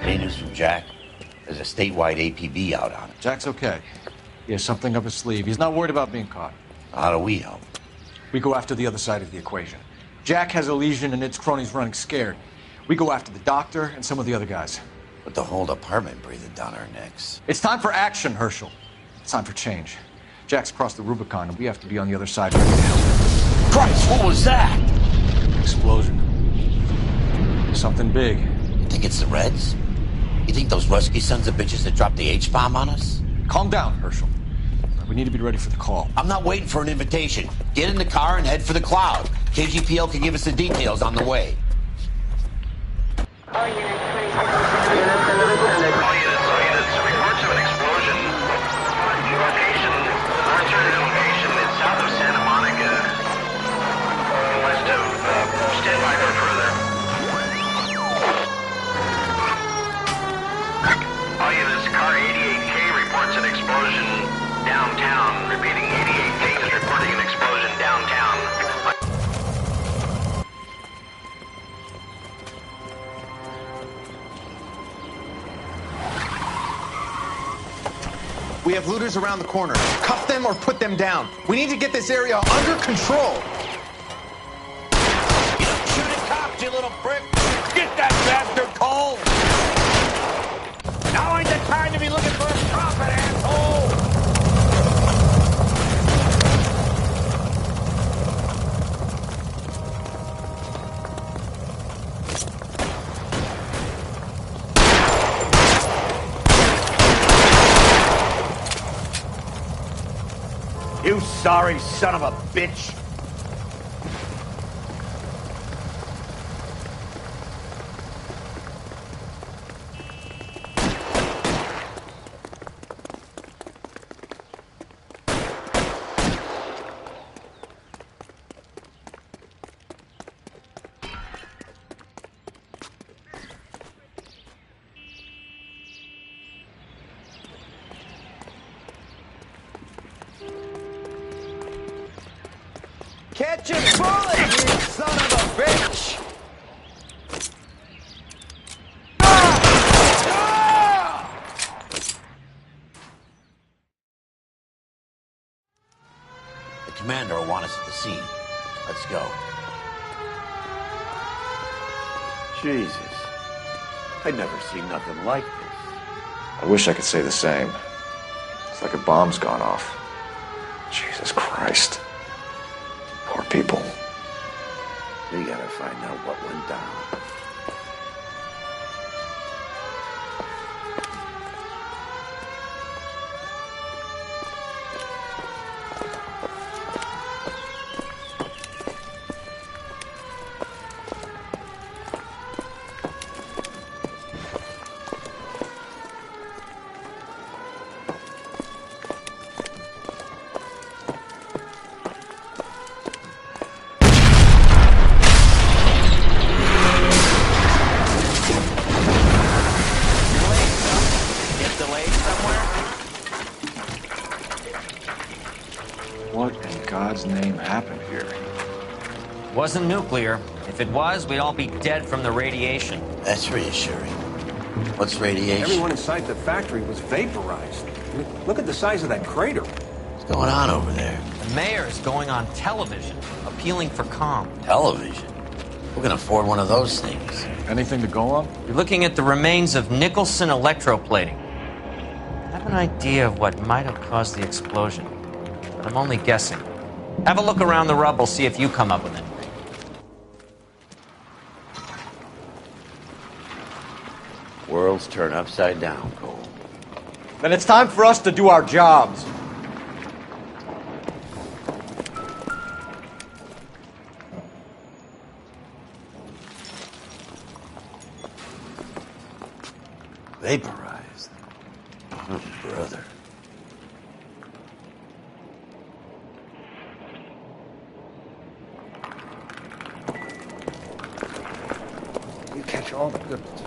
Any news from Jack? There's a statewide APB out on him. Jack's okay. He has something up his sleeve. He's not worried about being caught. How do we help? We go after the other side of the equation. Jack has a legion and its cronies running scared. We go after the doctor and some of the other guys. With the whole department breathing down our necks. It's time for action, Herschel. It's time for change. Jack's crossed the Rubicon, and we have to be on the other side ready to help him. Christ, what was that? Explosion. Something big. You think it's the Reds? You think those Rusky sons of bitches that dropped the H-bomb on us? Calm down, Herschel. We need to be ready for the call. I'm not waiting for an invitation. Get in the car and head for the cloud. KGPL can give us the details on the way. All units, reports of an explosion. Location, alternative location is south of Santa Monica. West of, stand by for further. All units, car 88K reports an explosion downtown. Repeating, 88K is reporting an explosion downtown. We have looters around the corner. Cuff them or put them down. We need to get this area under control. You don't shoot at cops, you little prick! Get that bastard cold! Now ain't the time to be looking for a profit, asshole! You sorry son of a bitch! Catch a bullet, you son of a bitch! The commander will want us at the scene. Let's go. Jesus. I'd never seen nothing like this. I wish I could say the same. It's like a bomb's gone off. Jesus Christ. Poor people. We gotta find out what went down. What in God's name happened here? Wasn't nuclear. If it was, we'd all be dead from the radiation. That's reassuring. What's radiation? Everyone inside the factory was vaporized. Look at the size of that crater. What's going on over there? The mayor is going on television, appealing for calm. Television? Who can afford one of those things? Anything to go on? You're looking at the remains of Nicholson electroplating. I have an idea of what might have caused the explosion, but I'm only guessing. Have a look around the rubble, see if you come up with it. Worlds turn upside down, Cole. Then it's time for us to do our jobs. Vaporized. Oh, brother. You catch all the good ones.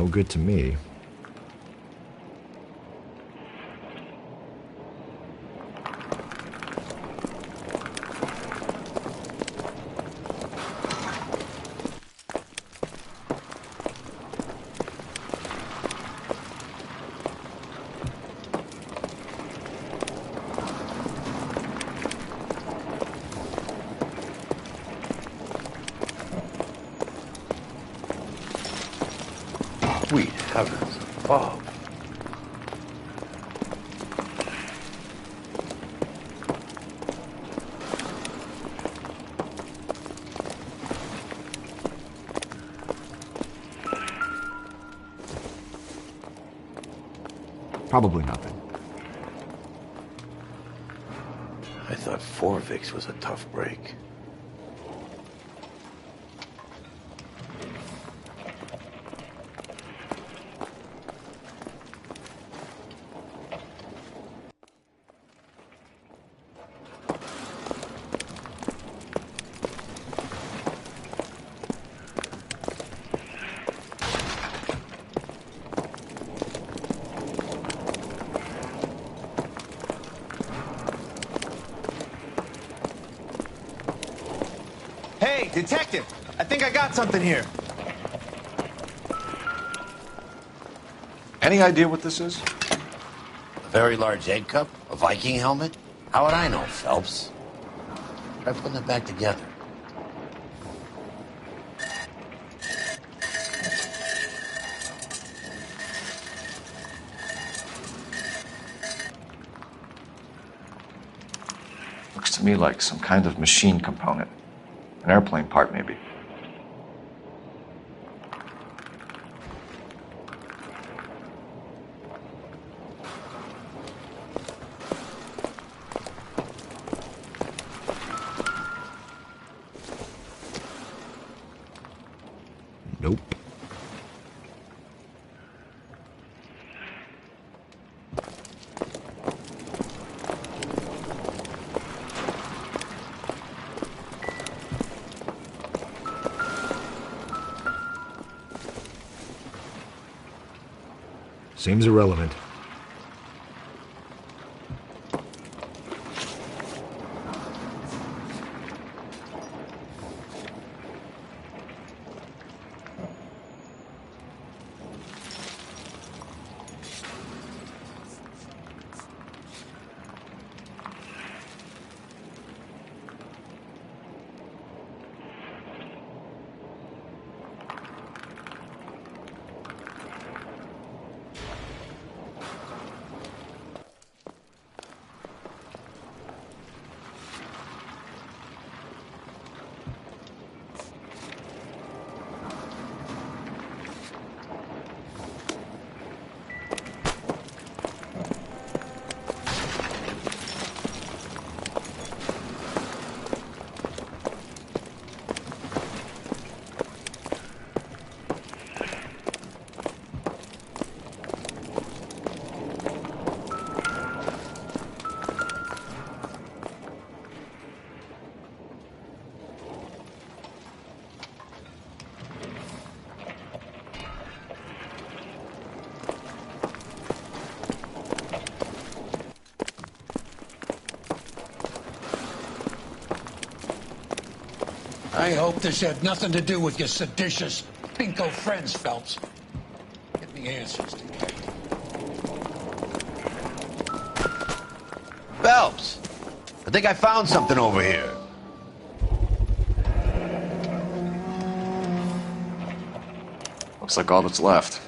No good to me. Sweet heavens. Oh. Probably nothing. I thought Forvix was a tough break. Hey, detective! I think I got something here. Any idea what this is? A very large egg cup? A Viking helmet? How would I know, Phelps? Try putting it back together. Looks to me like some kind of machine component. An airplane part, maybe. Nope. Seems irrelevant. I hope this had nothing to do with your seditious pinko friends, Phelps. Get me answers to Kate. Phelps! I think I found something over here. Looks like all that's left.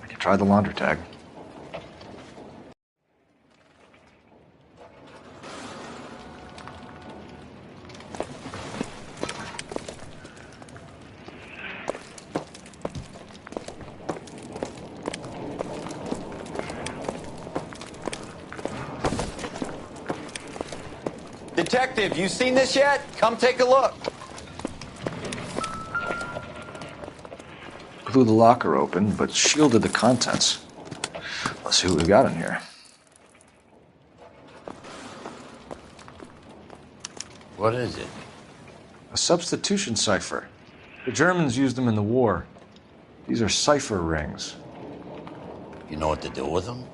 We can try the laundry tag. Detective, you seen this yet? Come take a look. Blew the locker open, but shielded the contents. Let's see what we got in here. What is it? A substitution cipher. The Germans used them in the war. These are cipher rings. You know what to do with them?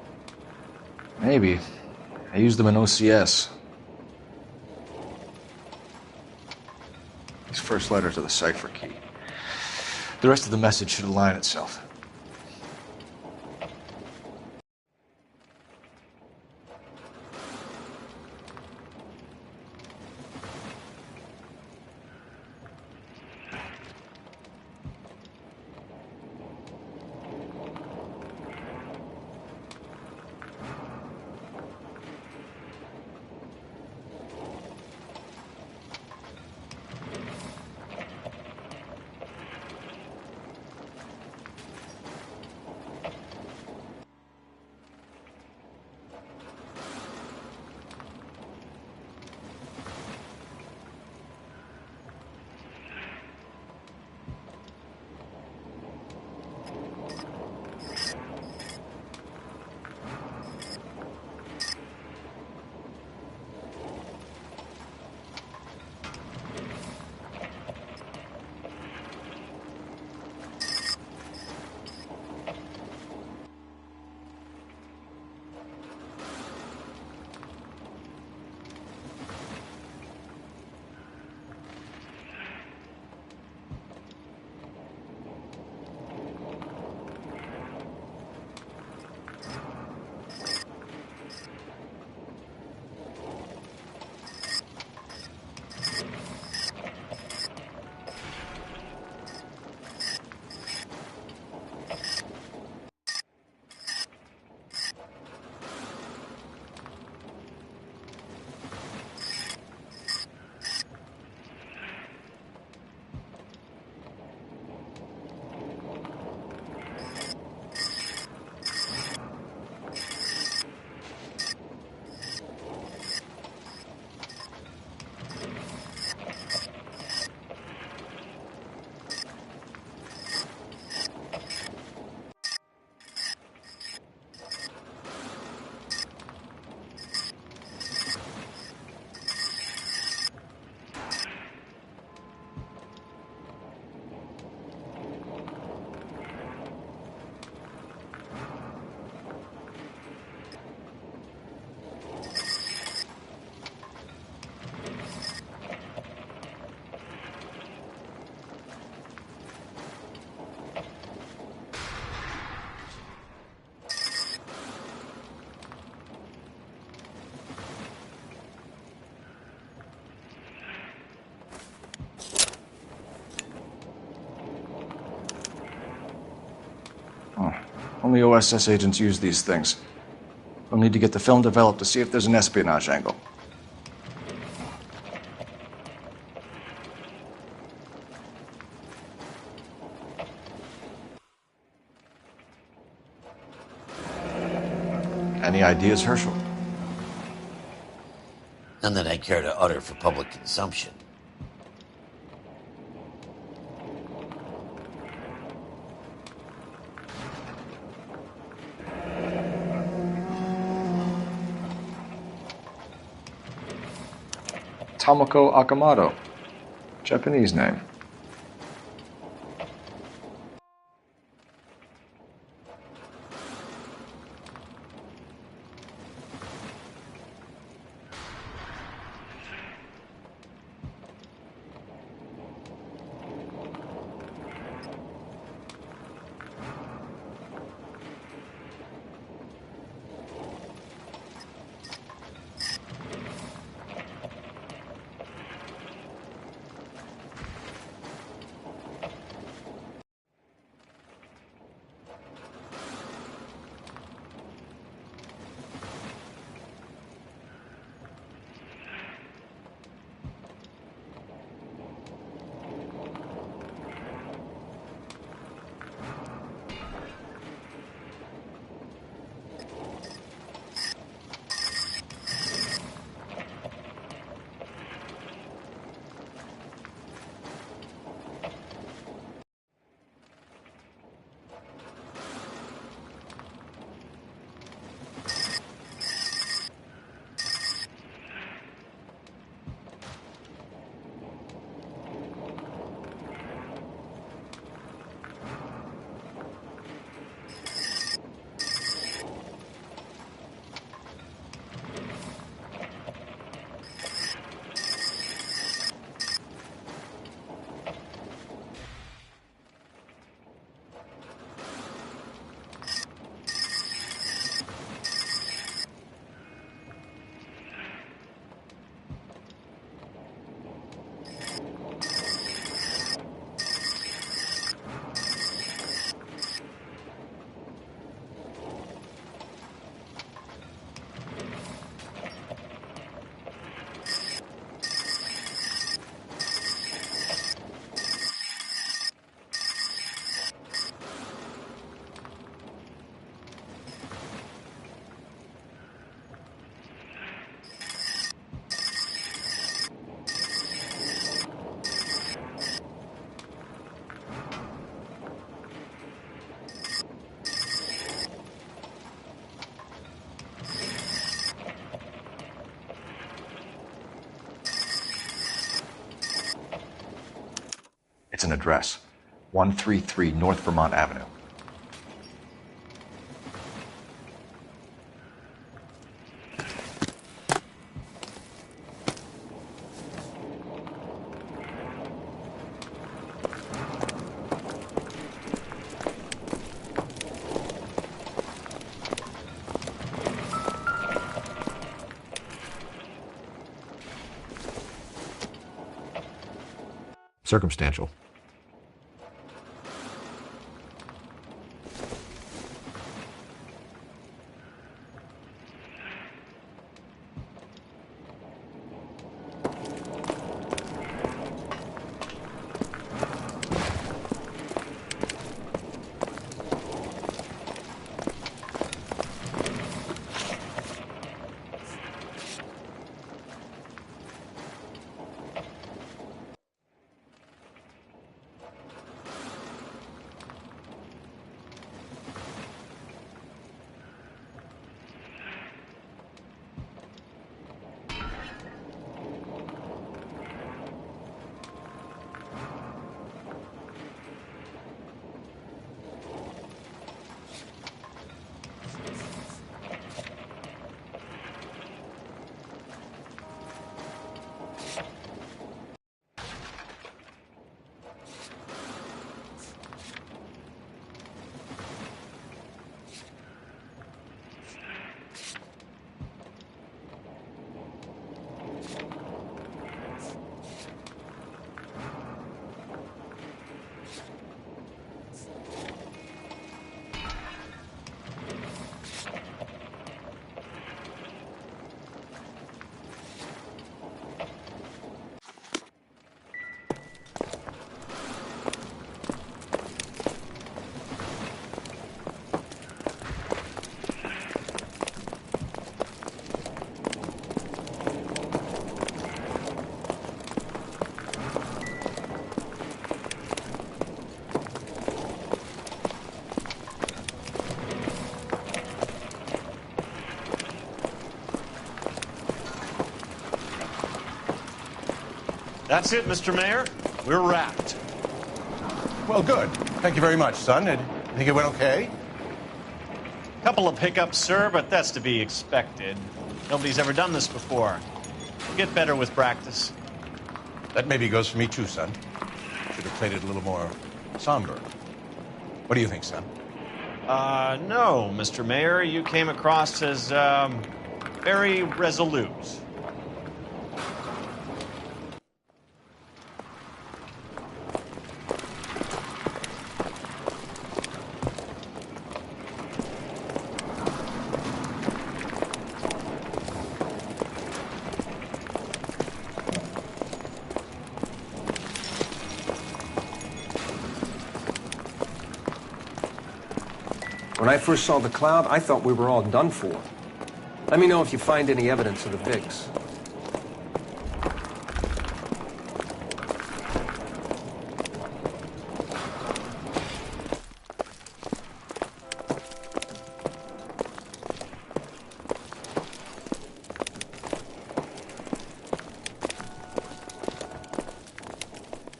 Maybe. I used them in OCS. These first letters are the cipher key. The rest of the message should align itself. Only OSS agents use these things. We'll need to get the film developed to see if there's an espionage angle. Any ideas, Herschel? None that I care to utter for public consumption. Tomoko Akamoto. Japanese name. It's an address. 133 North Vermont Avenue. Circumstantial. That's it, Mr. Mayor. We're wrapped. Well, good. Thank you very much, son. You think it went okay? Couple of hiccups, sir, but that's to be expected. Nobody's ever done this before. We'll get better with practice. That maybe goes for me too, son. Should have played it a little more somber. What do you think, son? No, Mr. Mayor. You came across as, very resolute. When I first saw the cloud, I thought we were all done for. Let me know if you find any evidence of the Vigs.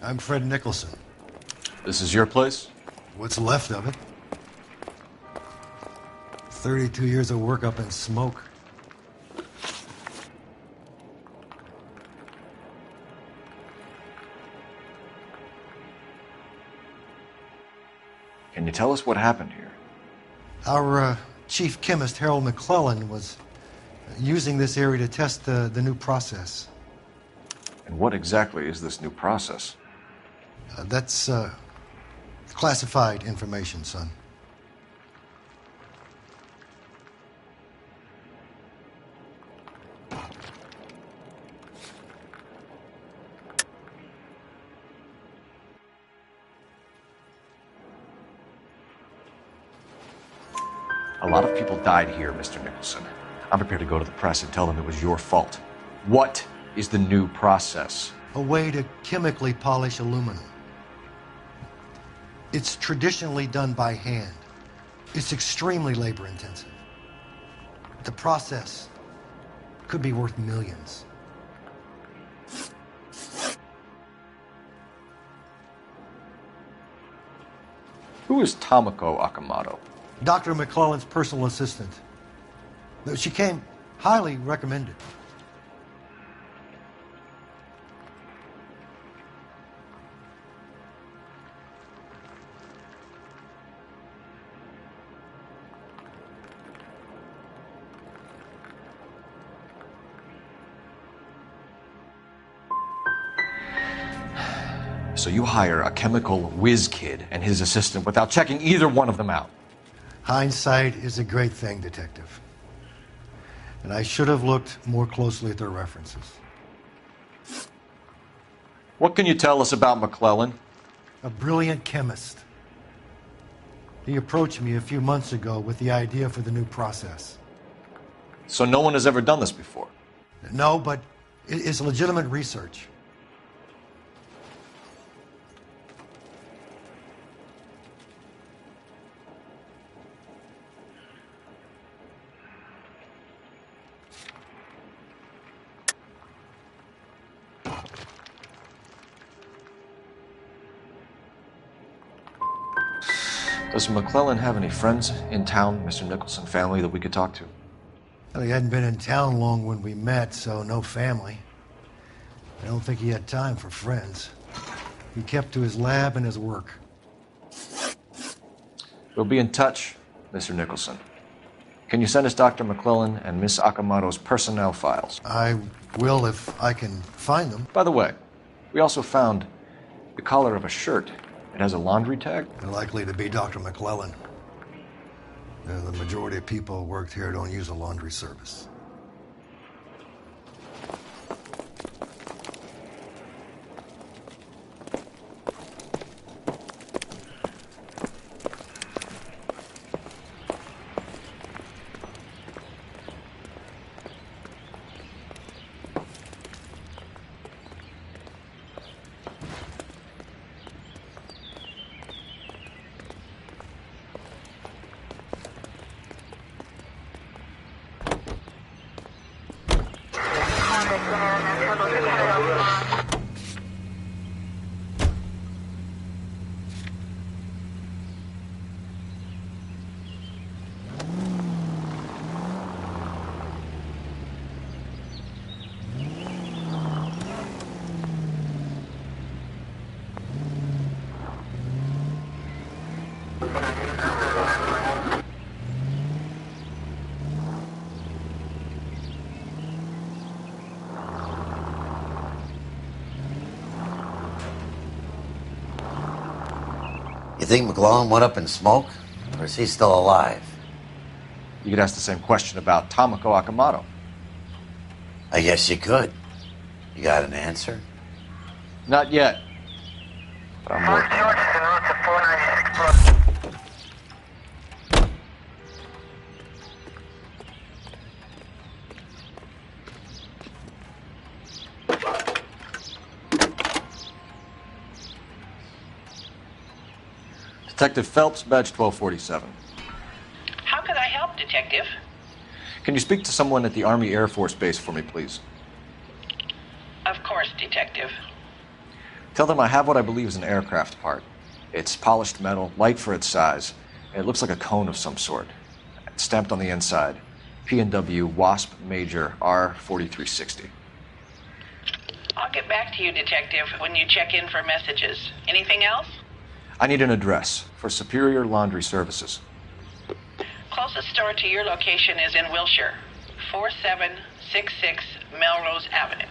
I'm Fred Nicholson. This is your place? What's left of it. 32 years of work up in smoke. Can you tell us what happened here? Our chief chemist, Harold McClellan, was using this area to test the new process. And what exactly is this new process? That's classified information, son. A lot of people died here, Mr. Nicholson. I'm prepared to go to the press and tell them it was your fault. What is the new process? A way to chemically polish aluminum. It's traditionally done by hand. It's extremely labor intensive. The process could be worth millions. Who is Tomoko Akamoto? Dr. McClellan's personal assistant. She came highly recommended. So you hire a chemical whiz kid and his assistant without checking either one of them out. Hindsight is a great thing, Detective. And I should have looked more closely at their references. What can you tell us about McClellan? A brilliant chemist. He approached me a few months ago with the idea for the new process. So no one has ever done this before? No, but it's legitimate research. Does McClellan have any friends in town, Mr. Nicholson family, that we could talk to? Well, he hadn't been in town long when we met, so no family. I don't think he had time for friends. He kept to his lab and his work. We'll be in touch, Mr. Nicholson. Can you send us Dr. McClellan and Miss Akamoto's personnel files? I will if I can find them. By the way, we also found the collar of a shirt. It has a laundry tag? Likely to be Dr. McClellan. The majority of people who worked here don't use a laundry service. You think McClellan went up in smoke? Or is he still alive? You could ask the same question about Tomoko Akamoto. I guess you could. You got an answer? Not yet. But I'm working on it. Detective Phelps, badge 1247. How could I help, Detective? Can you speak to someone at the Army Air Force Base for me, please? Of course, Detective. Tell them I have what I believe is an aircraft part. It's polished metal, light for its size, and it looks like a cone of some sort. It's stamped on the inside. P&W Wasp Major R4360. I'll get back to you, Detective, when you check in for messages. Anything else? I need an address for Superior Laundry Services. Closest store to your location is in Wilshire, 4766 Melrose Avenue.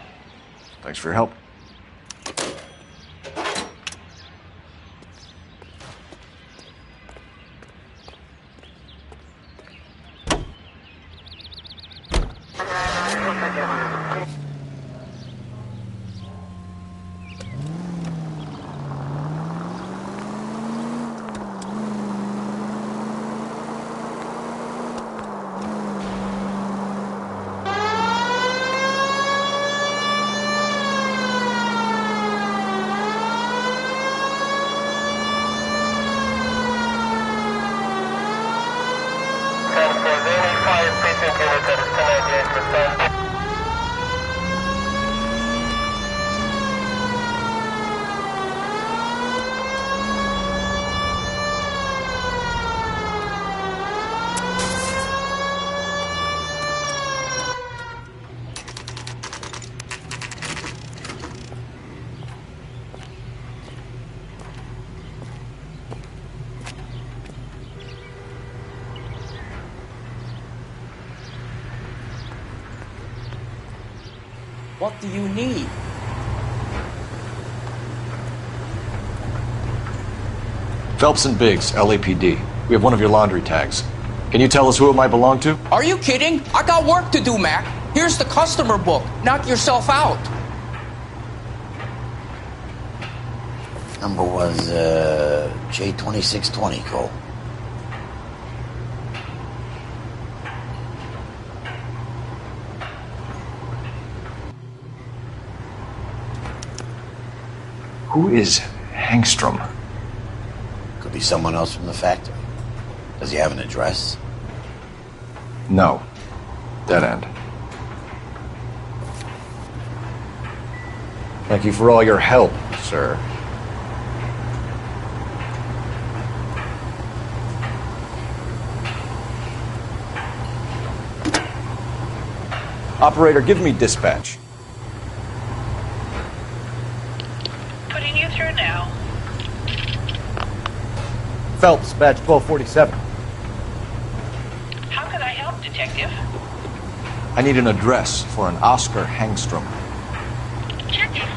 Thanks for your help. What do you need? Phelps and Biggs, LAPD. We have one of your laundry tags. Can you tell us who it might belong to? Are you kidding? I got work to do, Mac. Here's the customer book. Knock yourself out. Number was, J2620, Cole. Who is Hangstrom? Could be someone else from the factory. Does he have an address? No. Dead end. Thank you for all your help, sir. Operator, give me dispatch. Putting you through now. Phelps, badge 1247. How can I help, Detective? I need an address for an Oscar Hangstrom. Checking.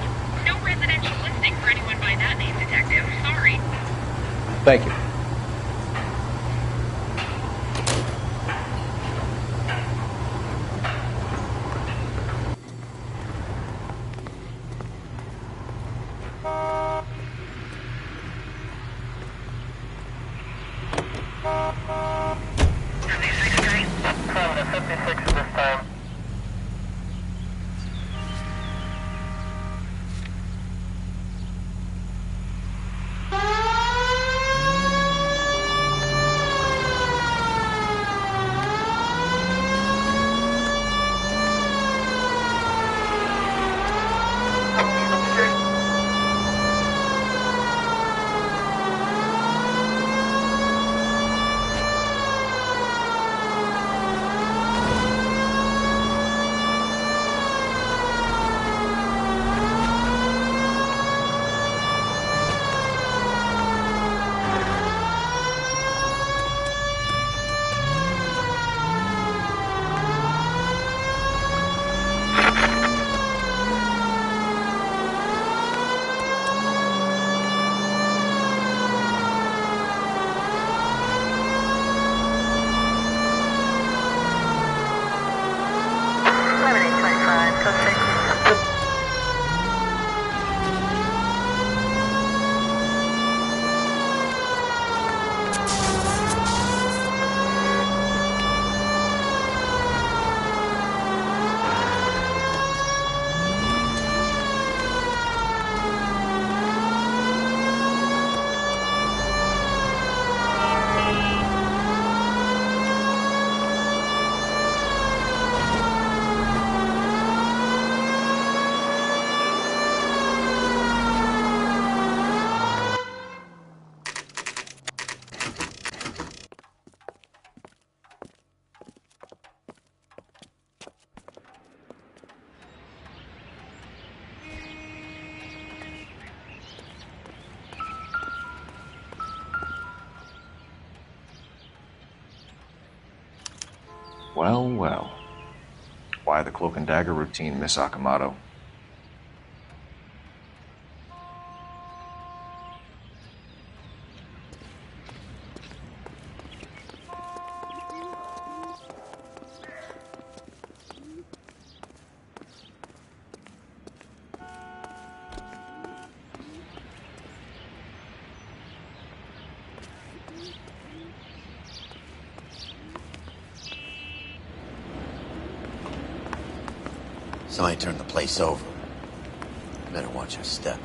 No residential listing for anyone by that name, Detective. Sorry. Thank you. Well, well. Why the cloak and dagger routine, Miss Akamoto? Somebody turned the place over. Better watch your step.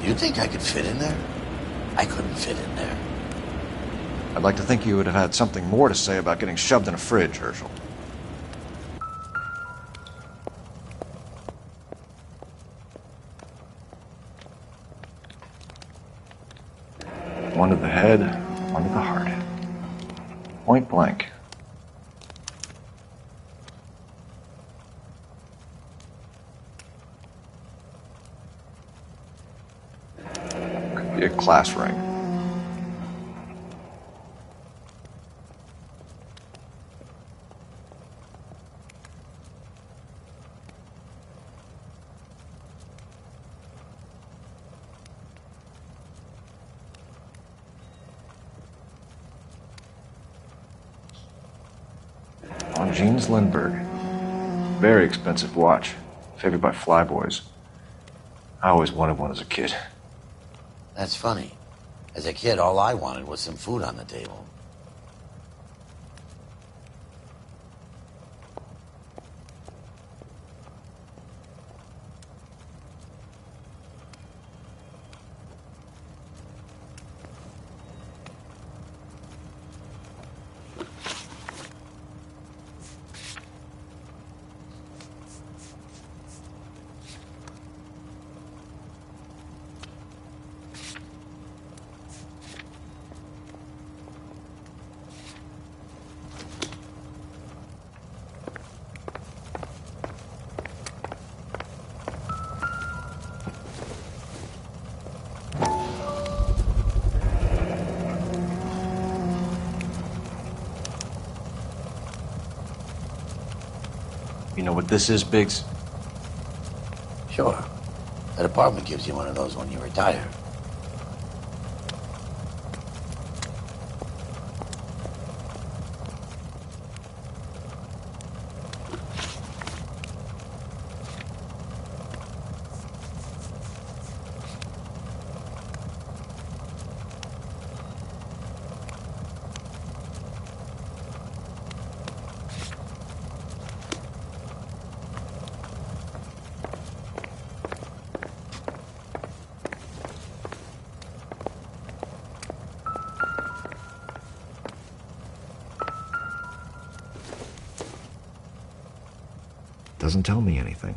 Do you think I could fit in there? I couldn't fit in there. I'd like to think you would have had something more to say about getting shoved in a fridge, Herschel. One to the head, one to the heart. Point blank. Could be a class ring. On Jeans Lindbergh. Very expensive watch. Favored by flyboys. I always wanted one as a kid. That's funny. As a kid, all I wanted was some food on the table. You know what this is, Biggs? Sure. That apartment gives you one of those when you retire. Doesn't tell me anything.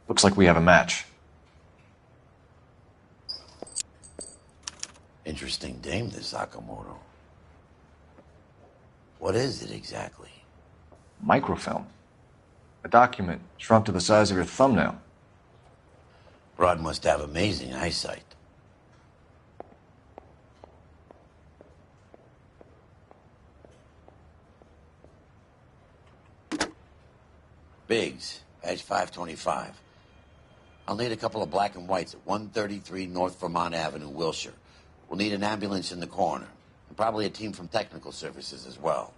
Looks like we have a match. Interesting dame, this Sakamoto. What is it exactly? Microfilm. A document shrunk to the size of your thumbnail. Broad must have amazing eyesight. Biggs, Edge 525. I'll need a couple of black and whites at 133 North Vermont Avenue, Wilshire. We'll need an ambulance in the corner, and probably a team from technical services as well.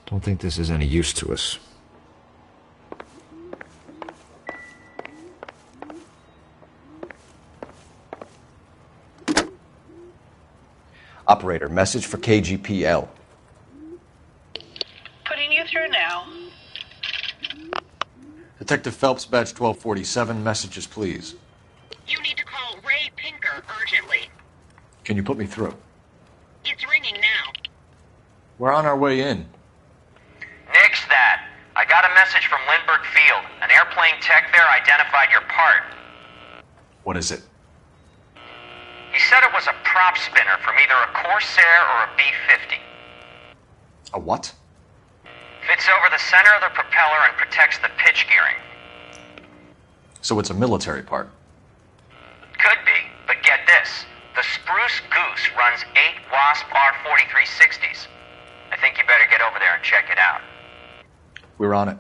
Don't think this is any use to us. Operator, message for KGPL. Putting you through now. Detective Phelps, badge 1247, messages please. You need to call Ray Pinker urgently. Can you put me through? It's ringing now. We're on our way in. Nix that. I got a message from Lindbergh Field. An airplane tech there identified your part. What is it? He said it was a prop spinner from either a Corsair or a B-50. A what? Fits over the center of the propeller and protects the pitch gearing. So it's a military part. Could be, but get this. The Spruce Goose runs 8 Wasp R-4360s. I think you better get over there and check it out. We're on it.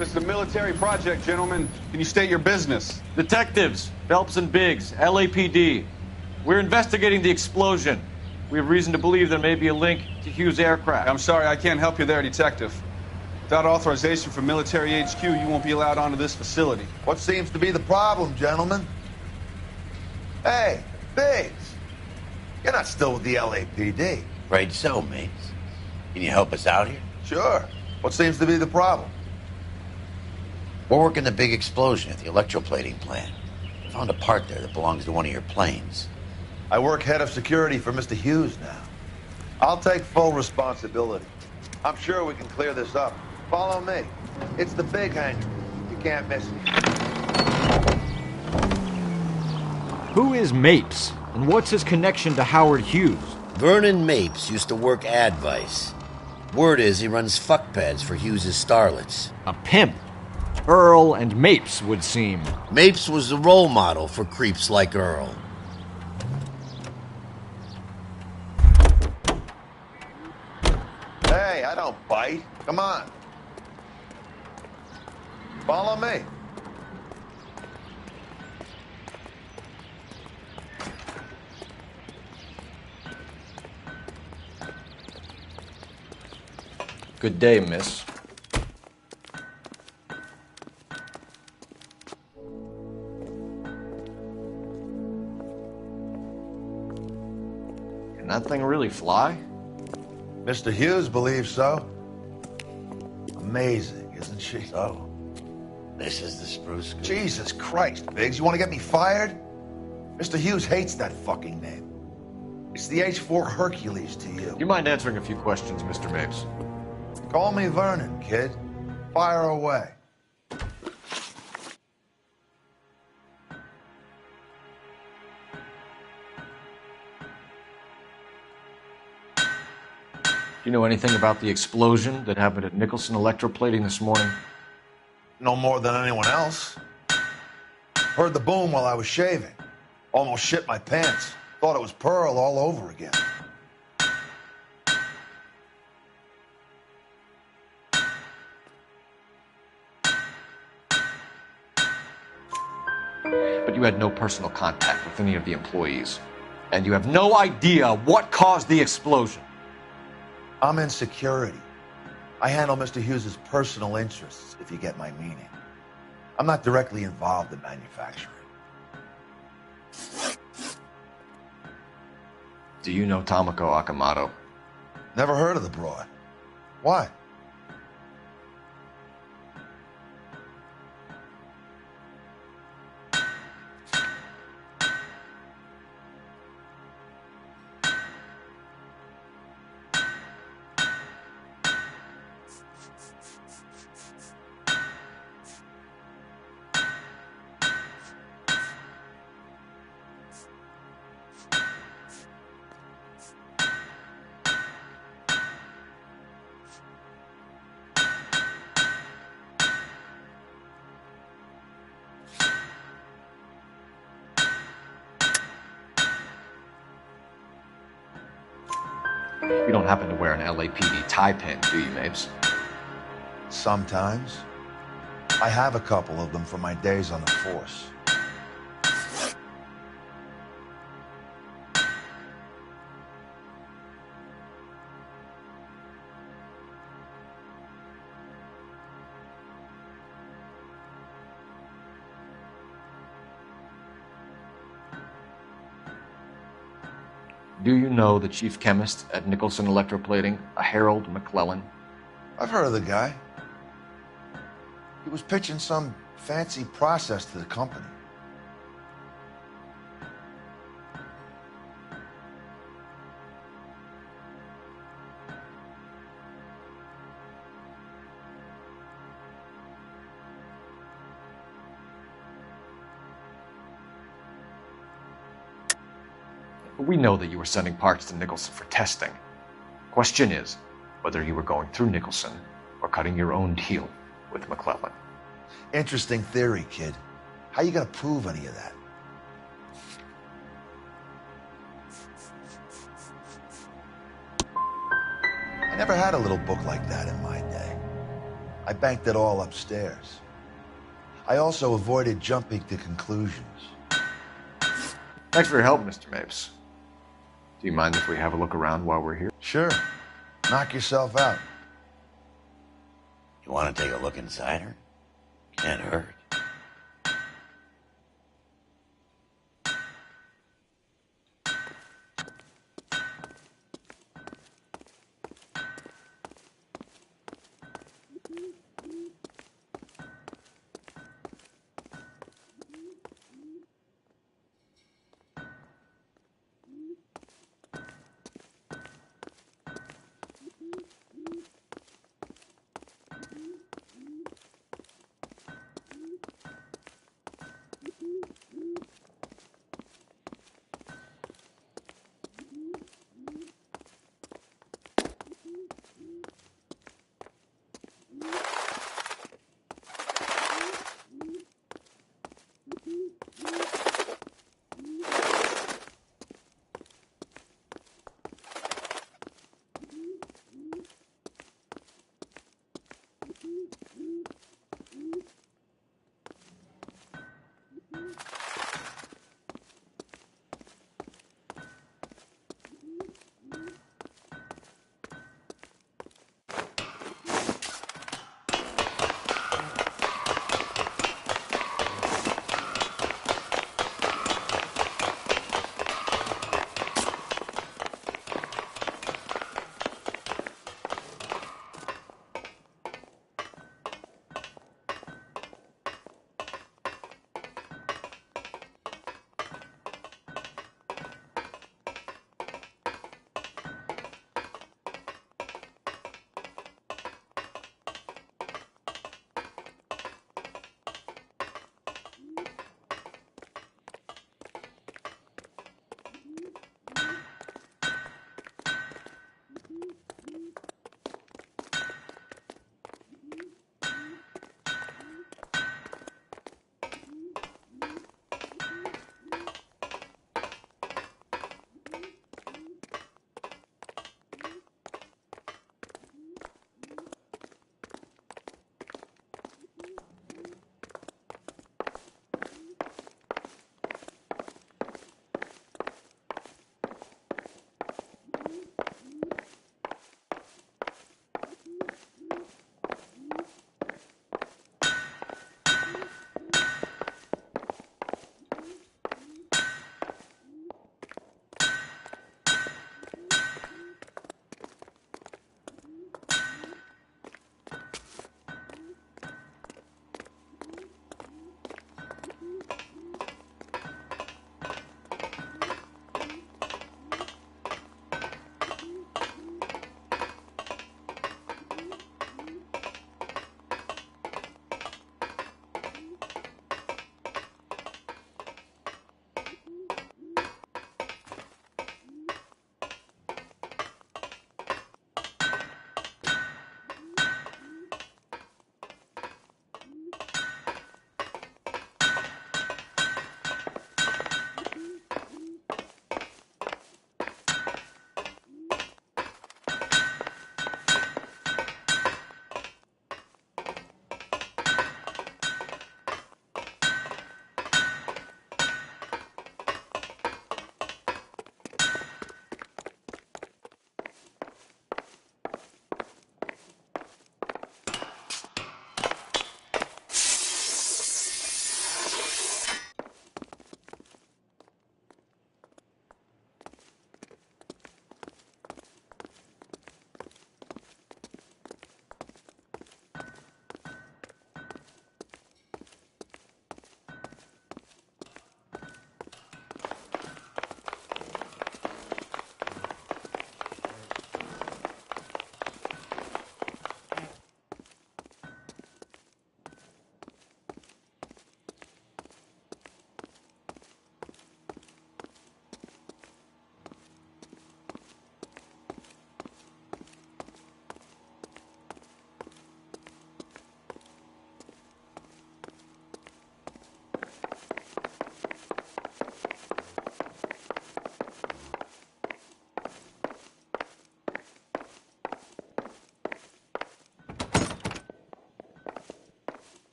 This is a military project, gentlemen. Can you state your business? Detectives, Phelps and Biggs, LAPD. We're investigating the explosion. We have reason to believe there may be a link to Hughes' aircraft. I'm sorry, I can't help you there, Detective. Without authorization from military HQ, you won't be allowed onto this facility. What seems to be the problem, gentlemen? Hey, Biggs. You're not still with the LAPD. Afraid so, mates. Can you help us out here? Sure. What seems to be the problem? We're working the big explosion at the electroplating plant. I found a part there that belongs to one of your planes. I work head of security for Mr. Hughes now. I'll take full responsibility. I'm sure we can clear this up. Follow me. It's the big hangar. You can't miss it. Who is Mapes, and what's his connection to Howard Hughes? Vernon Mapes used to work Advice. Word is he runs fuck pads for Hughes' starlets. A pimp. Earl and Mapes would seem. Mapes was the role model for creeps like Earl. Hey, I don't bite. Come on. Follow me. Good day, miss. Can that thing really fly? Mr. Hughes believes so. Amazing, isn't she? So, this is the spruce goose. Jesus Christ, Biggs, you want to get me fired? Mr. Hughes hates that fucking name. It's the H-4 Hercules to you. You mind answering a few questions, Mr. Mapes? Call me Vernon, kid. Fire away. Do you know anything about the explosion that happened at Nicholson Electroplating this morning? No more than anyone else. Heard the boom while I was shaving. Almost shit my pants. Thought it was Pearl all over again. But you had no personal contact with any of the employees. And you have no idea what caused the explosion. I'm in security. I handle Mr. Hughes' personal interests, if you get my meaning. I'm not directly involved in manufacturing. Do you know Tomoko Akamoto? Never heard of the broad. Why? You don't happen to wear an LAPD tie pin, do you, Mapes? Sometimes. I have a couple of them from my days on the force. Do you know the chief chemist at Nicholson Electroplating, a Harold McClellan? I've heard of the guy. He was pitching some fancy process to the company. We know that you were sending parts to Nicholson for testing. Question is whether you were going through Nicholson or cutting your own deal with McClellan. Interesting theory, kid. How you gonna prove any of that? I never had a little book like that in my day. I banked it all upstairs. I also avoided jumping to conclusions. Thanks for your help, Mr. Mapes. Do you mind if we have a look around while we're here? Sure. Knock yourself out. You want to take a look inside her? Can't hurt.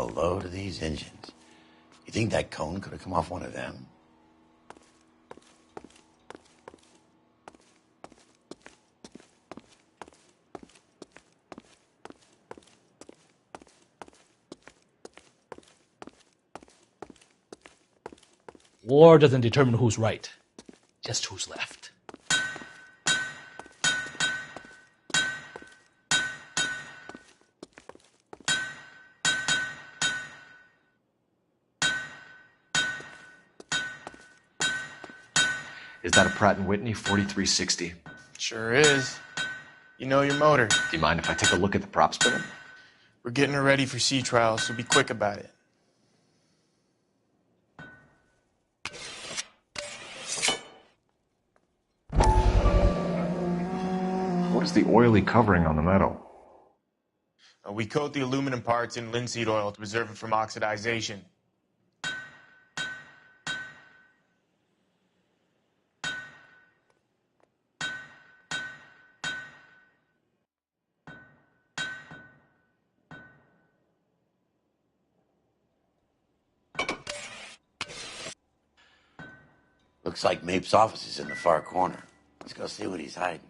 a load of these engines. You think that cone could have come off one of them? War doesn't determine who's right, just who's left. Is that a Pratt & Whitney 4360? Sure is. You know your motor. Do you mind if I take a look at the prop spinner? We're getting her ready for sea trials, so be quick about it. What is the oily covering on the metal? We coat the aluminum parts in linseed oil to preserve it from oxidization. Looks like Mapes' office is in the far corner. Let's go see what he's hiding.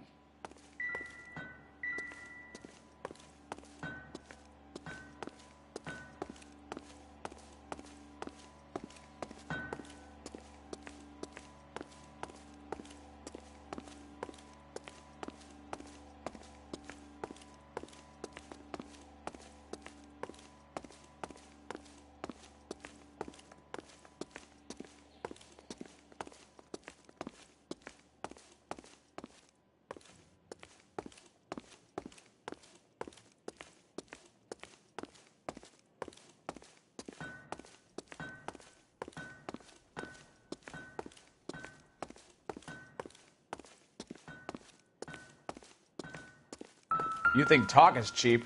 You think talk is cheap?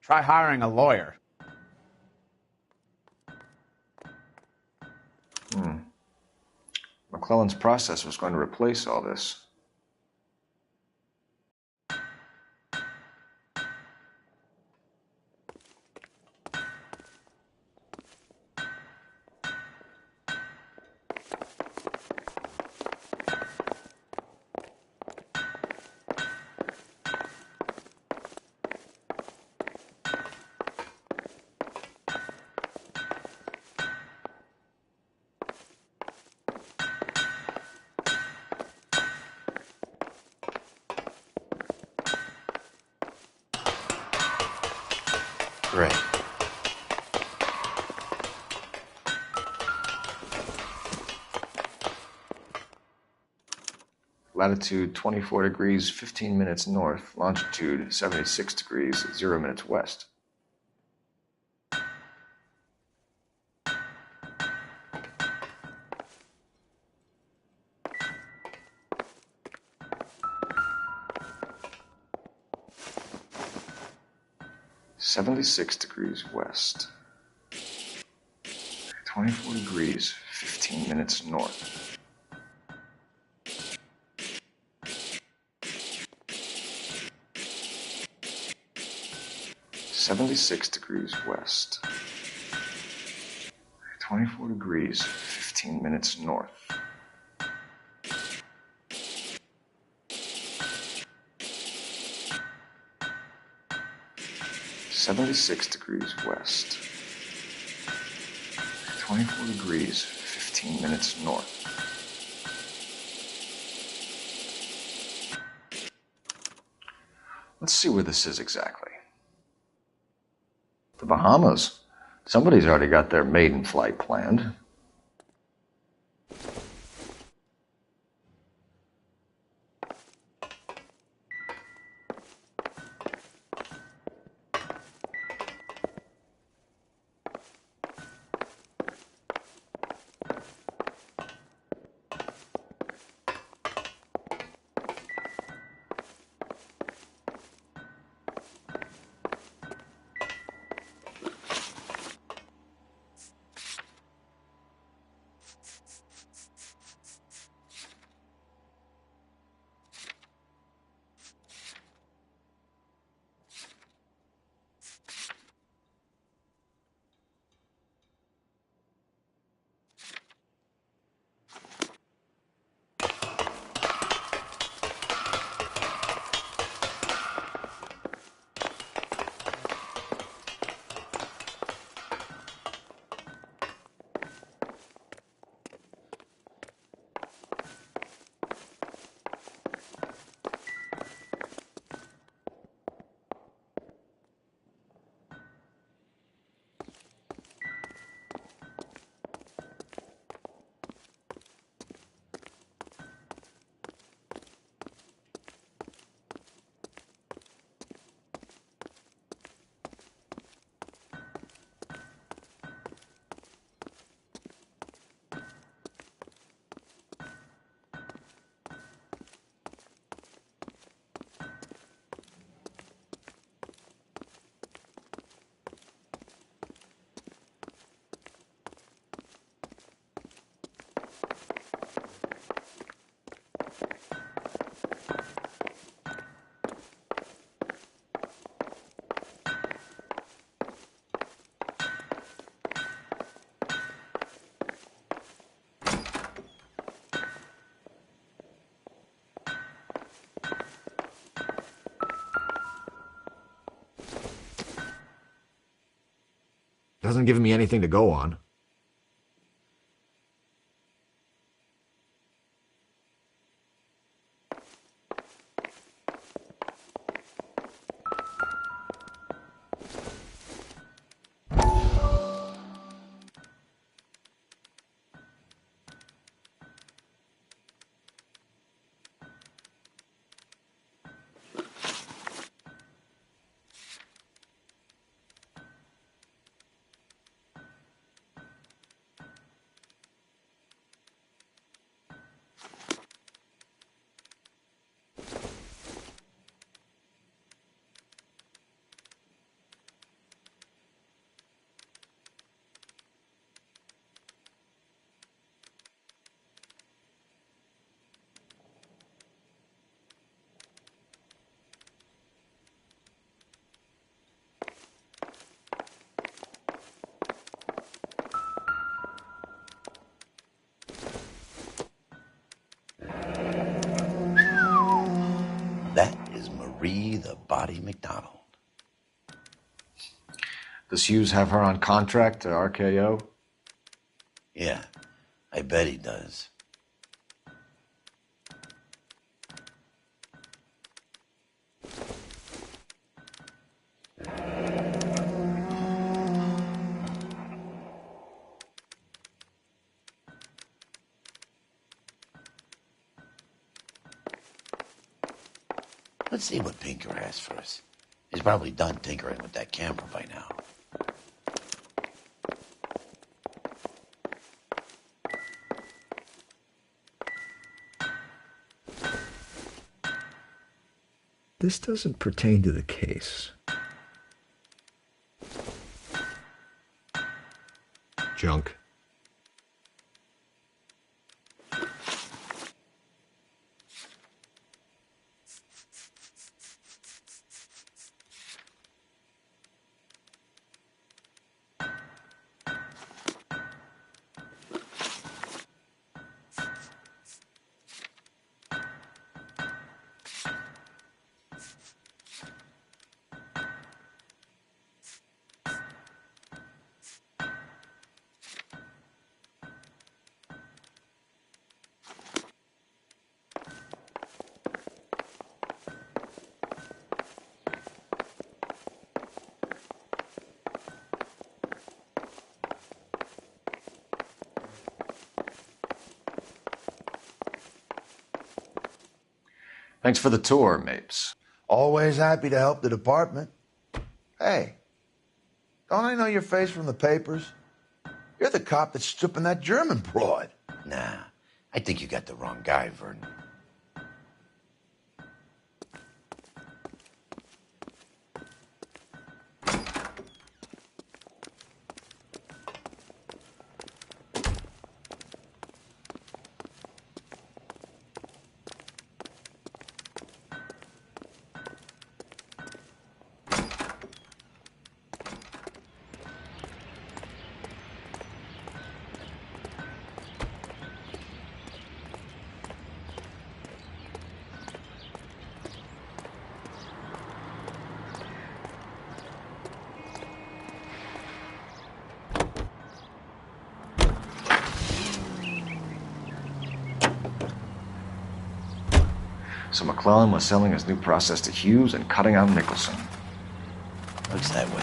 Try hiring a lawyer. McClellan's process was going to replace all this. Great. Latitude 24 degrees, 15 minutes north. Longitude 76 degrees, 0 minutes west. (76 degrees west). 24 degrees, 15 minutes north. (76 degrees west). 24 degrees, 15 minutes north. (76 degrees west). 24 degrees, 15 minutes north. Let's see where this is exactly. The Bahamas. Somebody's already got their maiden flight planned. Doesn't give me anything to go on. That is Marie the Body McDonald. Does Hughes have her on contract to RKO? Yeah, I bet he does. Let's see what Pinker has for us. He's probably done tinkering with that camera by now. This doesn't pertain to the case. Junk. Thanks for the tour, Mapes. Always happy to help the department. Hey, don't I know your face from the papers? You're the cop that's stripping that German broad. Nah, I think you got the wrong guy, Vernon. So McClellan was selling his new process to Hughes and cutting out Nicholson. Looks that way.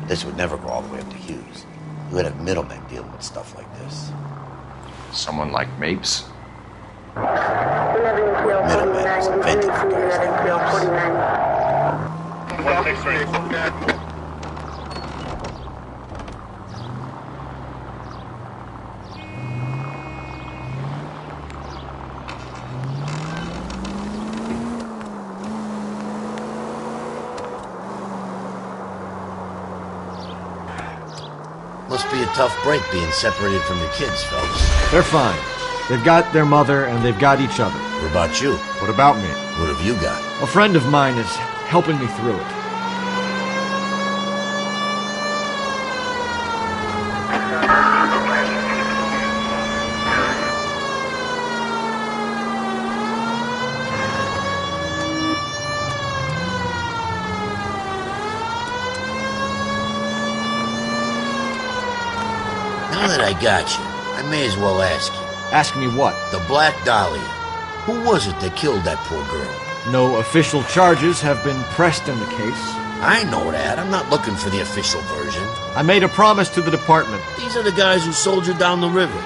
But this would never go all the way up to Hughes. You would have middlemen dealing with stuff like this. Someone like Mapes? Middlemen was invented for guys like Mapes. Must be a tough break being separated from your kids, fellas. They're fine. They've got their mother and they've got each other. What about you? What about me? What have you got? A friend of mine is helping me through it. I got you, I may as well ask you. Ask me what? The Black Dahlia. Who was it that killed that poor girl? No official charges have been pressed in the case. I know that. I'm not looking for the official version. I made a promise to the department. These are the guys who soldiered down the river.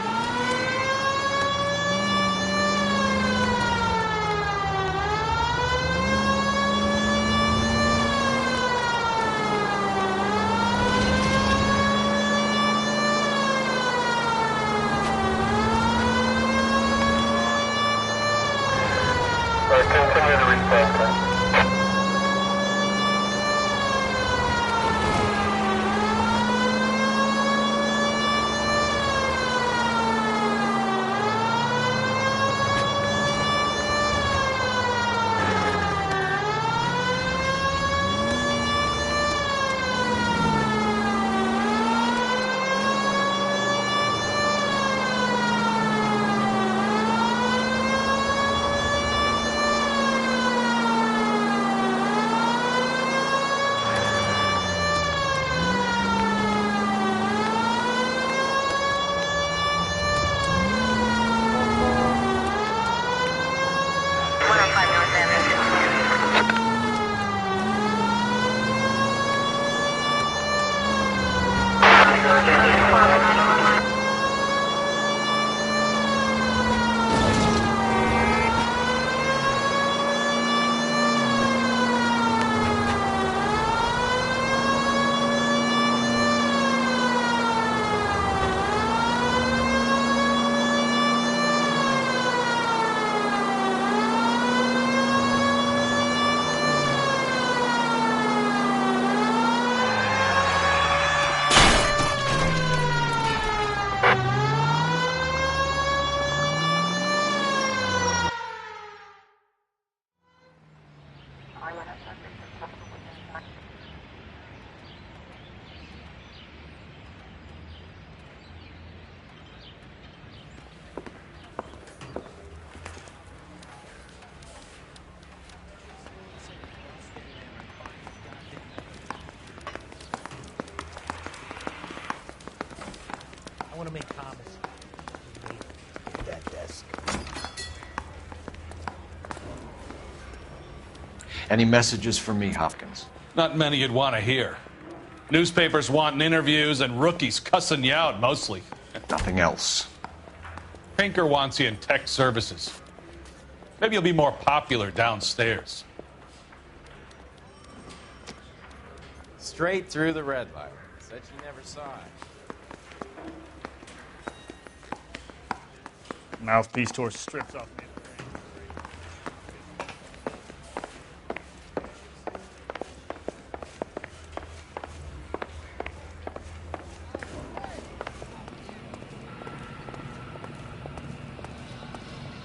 I want to make comments. That desk. Any messages for me, Hopkins? Not many you'd want to hear. Newspapers wanting interviews and rookies cussing you out, mostly. Nothing else. Pinker wants you in tech services. Maybe you'll be more popular downstairs. Straight through the red light. Said she never saw it. Mouthpiece tour strips off me.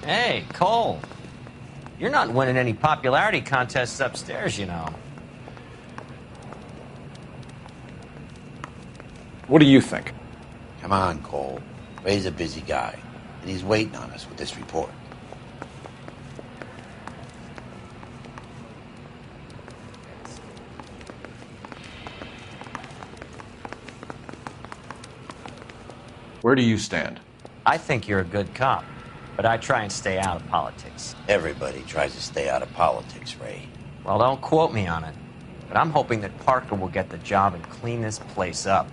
Hey, Cole. You're not winning any popularity contests upstairs, you know. What do you think? Come on, Cole. Ray's a busy guy, and he's waiting on us with this report. Where do you stand? I think you're a good cop, but I try and stay out of politics. Everybody tries to stay out of politics, Ray. Well, don't quote me on it, but I'm hoping that Parker will get the job and clean this place up.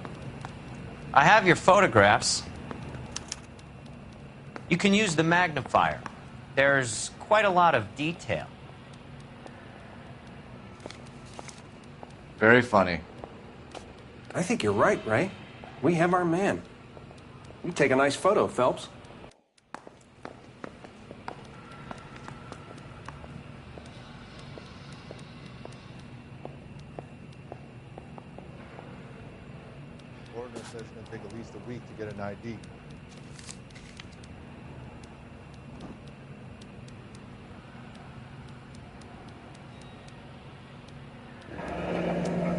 I have your photographs. You can use the magnifier. There's quite a lot of detail. Very funny. I think you're right, Ray. We have our man. You take a nice photo, Phelps. Ordinance says it's going to take at least a week to get an ID.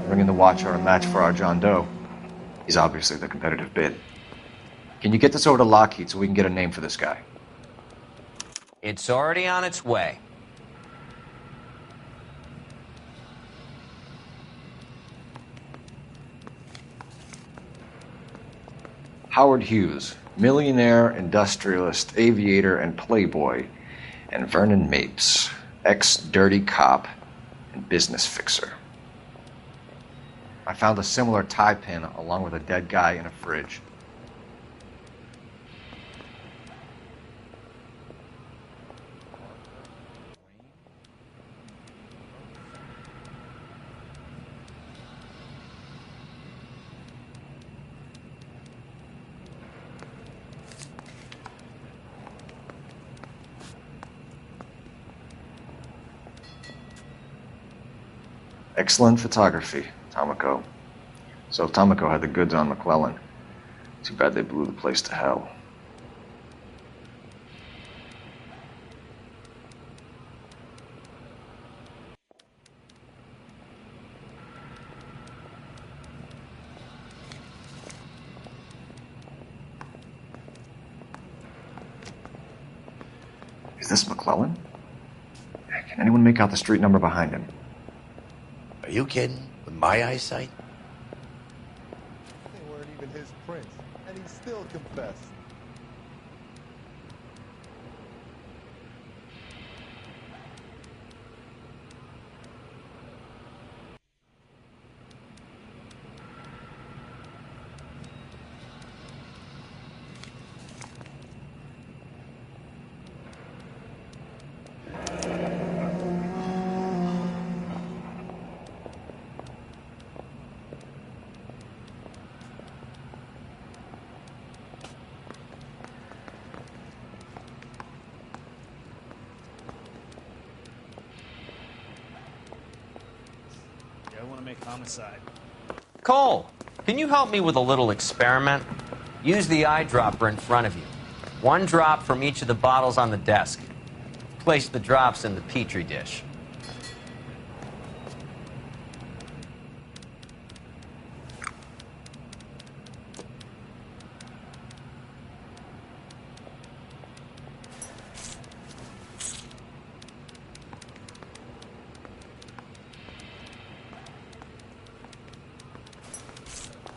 Bringing the watch are a match for our John Doe. He's obviously the competitive bid. Can you get this over to Lockheed so we can get a name for this guy? It's already on its way. Howard Hughes, millionaire, industrialist, aviator, and playboy, and Vernon Mapes, ex-dirty cop and business fixer. I found a similar tie pin along with a dead guy in a fridge. Excellent photography, Tomoko. So Tomoko had the goods on McClellan. Too bad they blew the place to hell. Is this McClellan? Can anyone make out the street number behind him? Are you kidding? With my eyesight? They weren't even his prints, and he still confessed. I want to make homicide. Cole, can you help me with a little experiment? Use the eyedropper in front of you. One drop from each of the bottles on the desk. Place the drops in the Petri dish.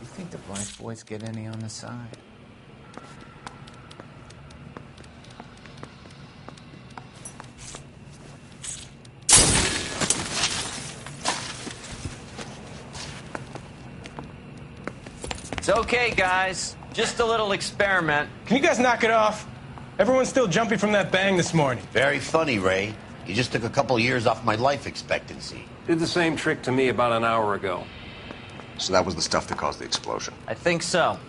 You think the black boys get any on the side? It's okay, guys. Just a little experiment. Can you guys knock it off? Everyone's still jumpy from that bang this morning. Very funny, Ray. You just took a couple years off my life expectancy. Did the same trick to me about an hour ago. So that was the stuff that caused the explosion. I think so.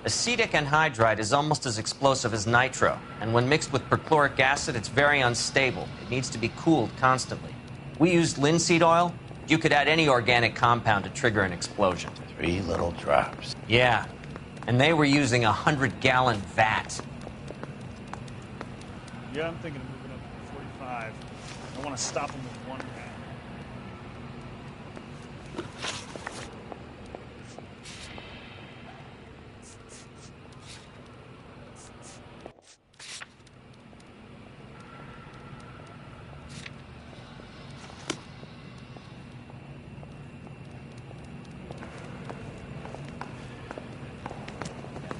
Acetic anhydride is almost as explosive as nitro, and when mixed with perchloric acid, it's very unstable. It needs to be cooled constantly. We used linseed oil. You could add any organic compound to trigger an explosion. 3 little drops. Yeah, and they were using a 100-gallon vat. Yeah, I'm thinking of moving up to 45. I want to stop him with one hand.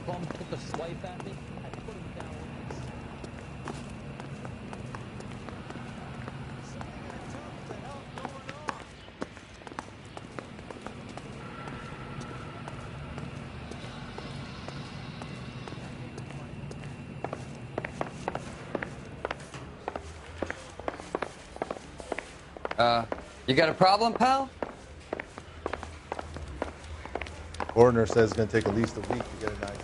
Bum took a swipe at me. I put him down once. You got a problem, pal? Coroner says it's going to take at least a week to get an ID.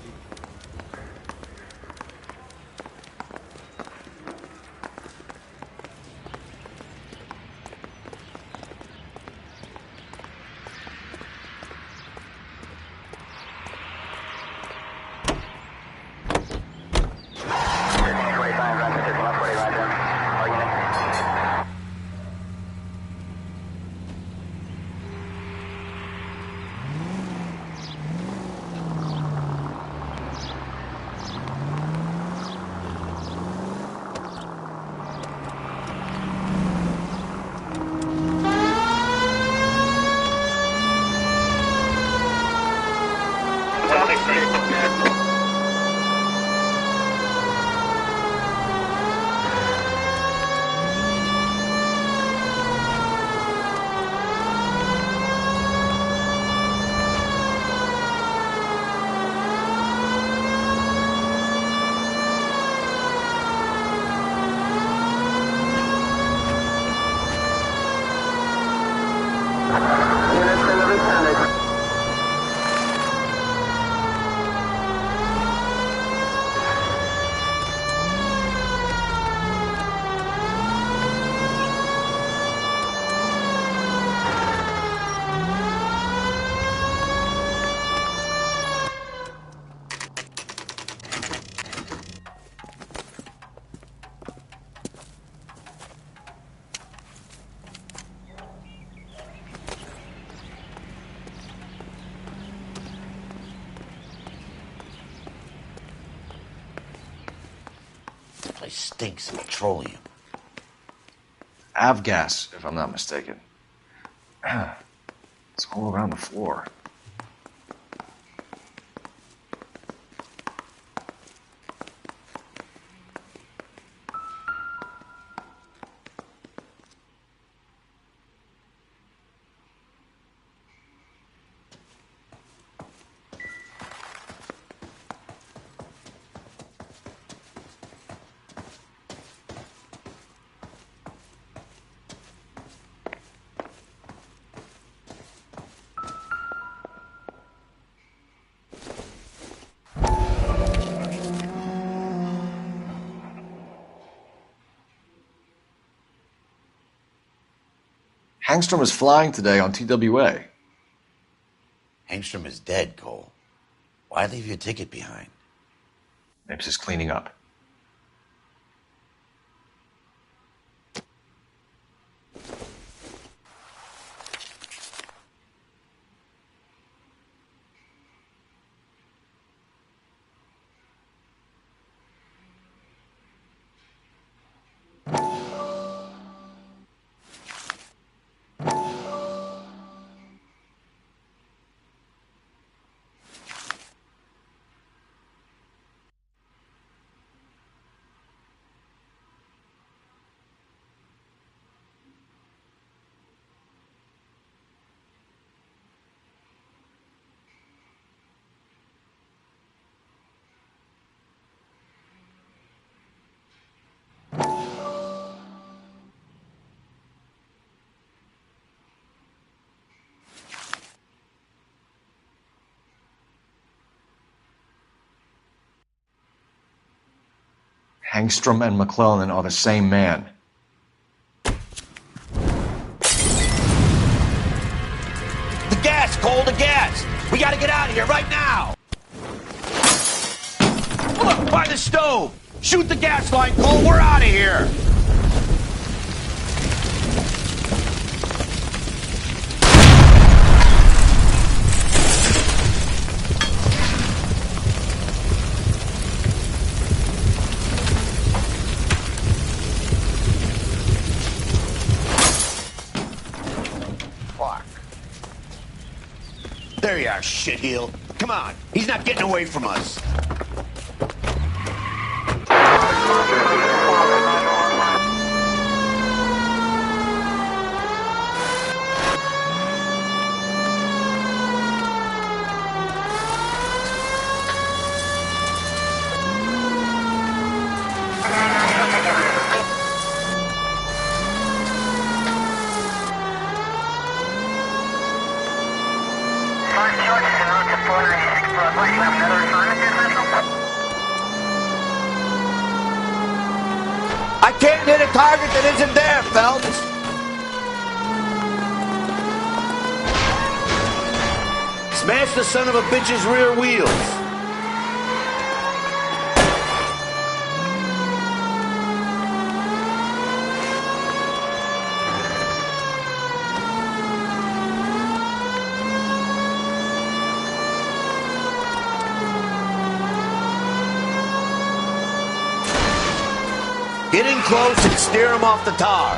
stinks of petroleum. Avgas, if I'm not mistaken. It's all around the floor. Hangstrom is flying today on TWA. Hangstrom is dead, Cole. Why leave your ticket behind? Mapes is cleaning up. Hangstrom and McClellan are the same man. The gas, Cole, the gas! We gotta get out of here right now! Look, by the stove! Shoot the gas line, Cole, we're out of here! There you are, shitheel. Come on, he's not getting away from us. I can't hit a target that isn't there, Phelps. Smash the son of a bitch's rear wheels. Get in close and steer him off the tar.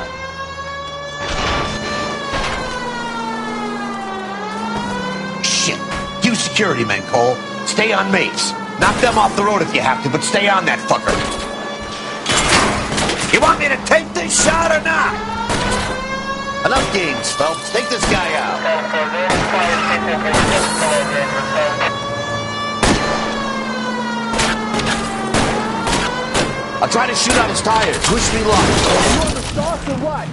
Shit. You security men, Cole. Stay on Mapes. Knock them off the road if you have to, but stay on that fucker. You want me to take this shot or not? Enough games, Phelps. Take this guy out. I'll try to shoot out his tires. Wish me luck. You want the sauce or what?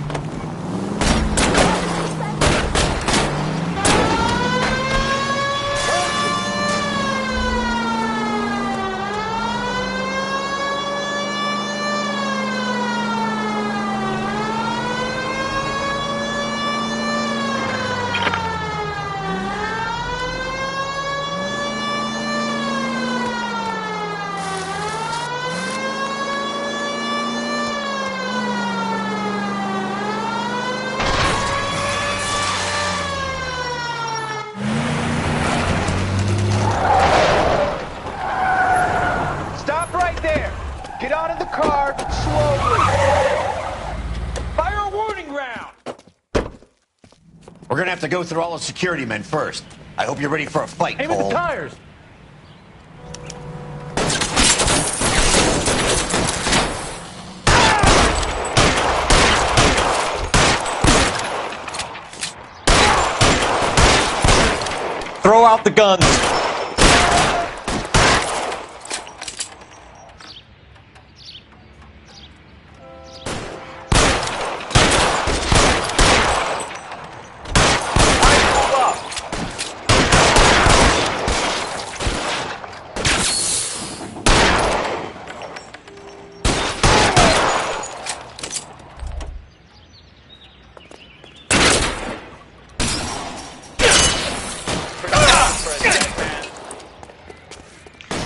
We're gonna have to go through all the security men first. I hope you're ready for a fight, Aim at Cole. the tires! Throw out the guns.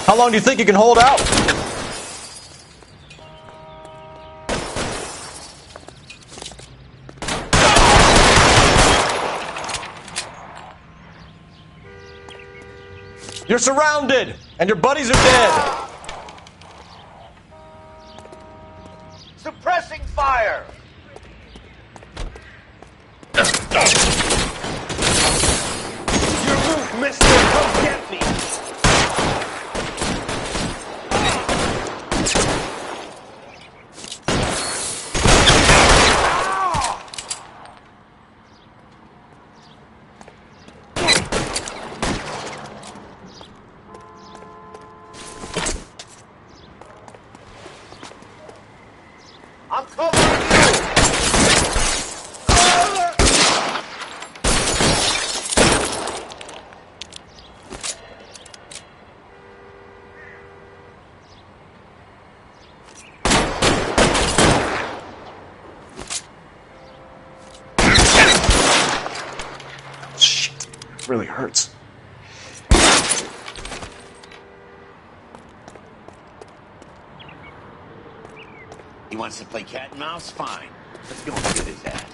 How long do you think you can hold out? You're surrounded, and your buddies are dead. Suppressing fire! Your roof, mister! Come get me! I'm covering you! Shit, it really hurts. He wants to play cat and mouse? Fine. Let's go and get his ass.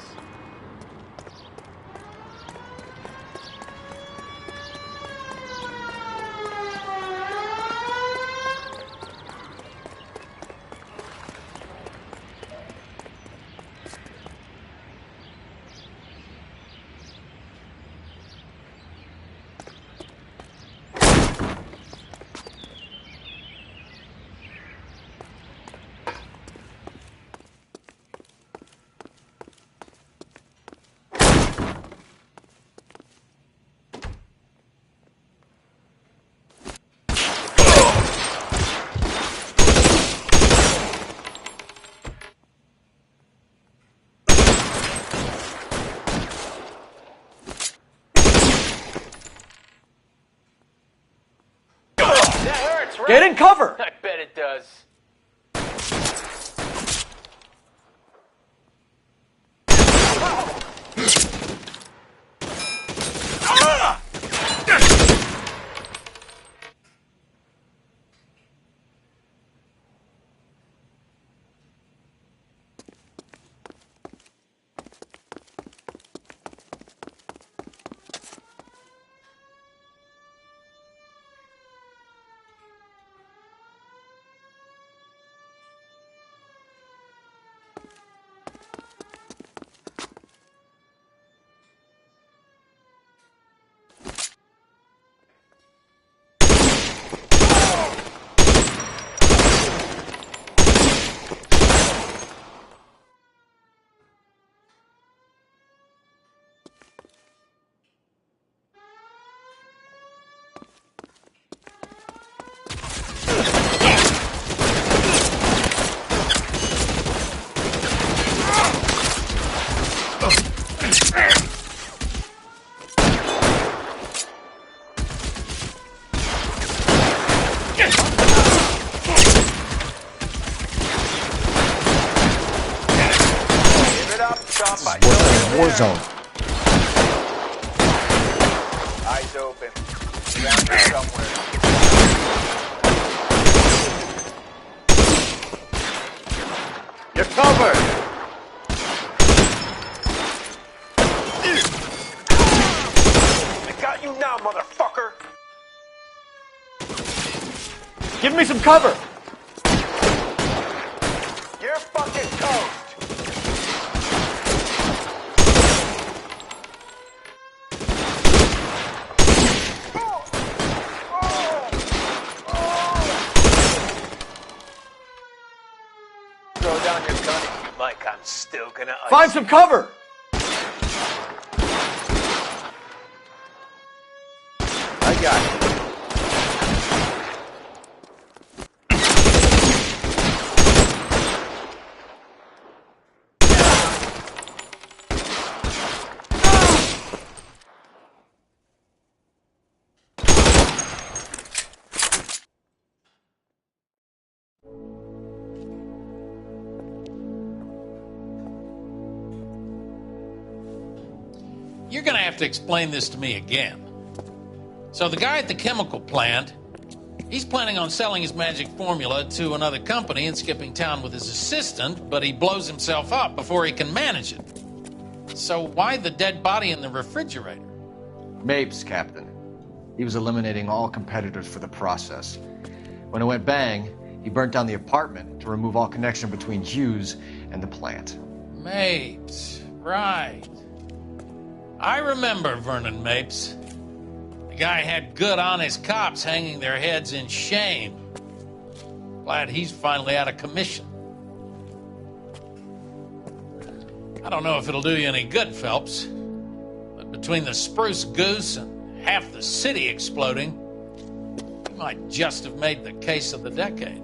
Get in cover! I bet it does. War zone. Eyes open. Around here somewhere. You're covered! I got you now, motherfucker! Give me some cover! You're fucking toast! Still gonna ice Find some cover! I got it. You're gonna have to explain this to me again. So the guy at the chemical plant, he's planning on selling his magic formula to another company and skipping town with his assistant, but he blows himself up before he can manage it. So why the dead body in the refrigerator? Mapes, Captain. He was eliminating all competitors for the process. When it went bang, he burnt down the apartment to remove all connection between Hughes and the plant. Mapes, right. I remember Vernon Mapes. The guy had good, honest cops hanging their heads in shame. Glad he's finally out of commission. I don't know if it'll do you any good, Phelps, but between the Spruce Goose and half the city exploding, you might just have made the case of the decade.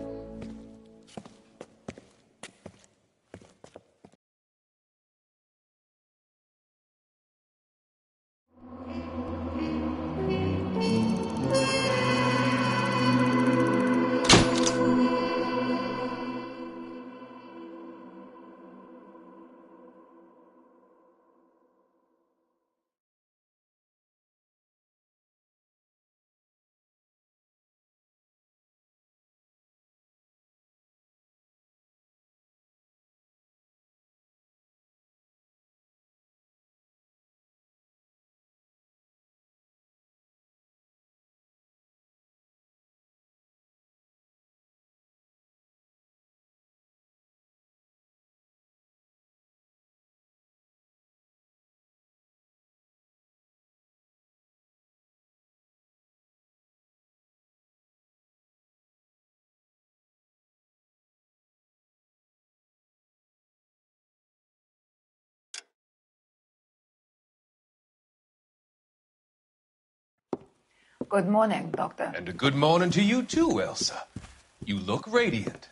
Good morning, Doctor. And a good morning to you too, Elsa. You look radiant.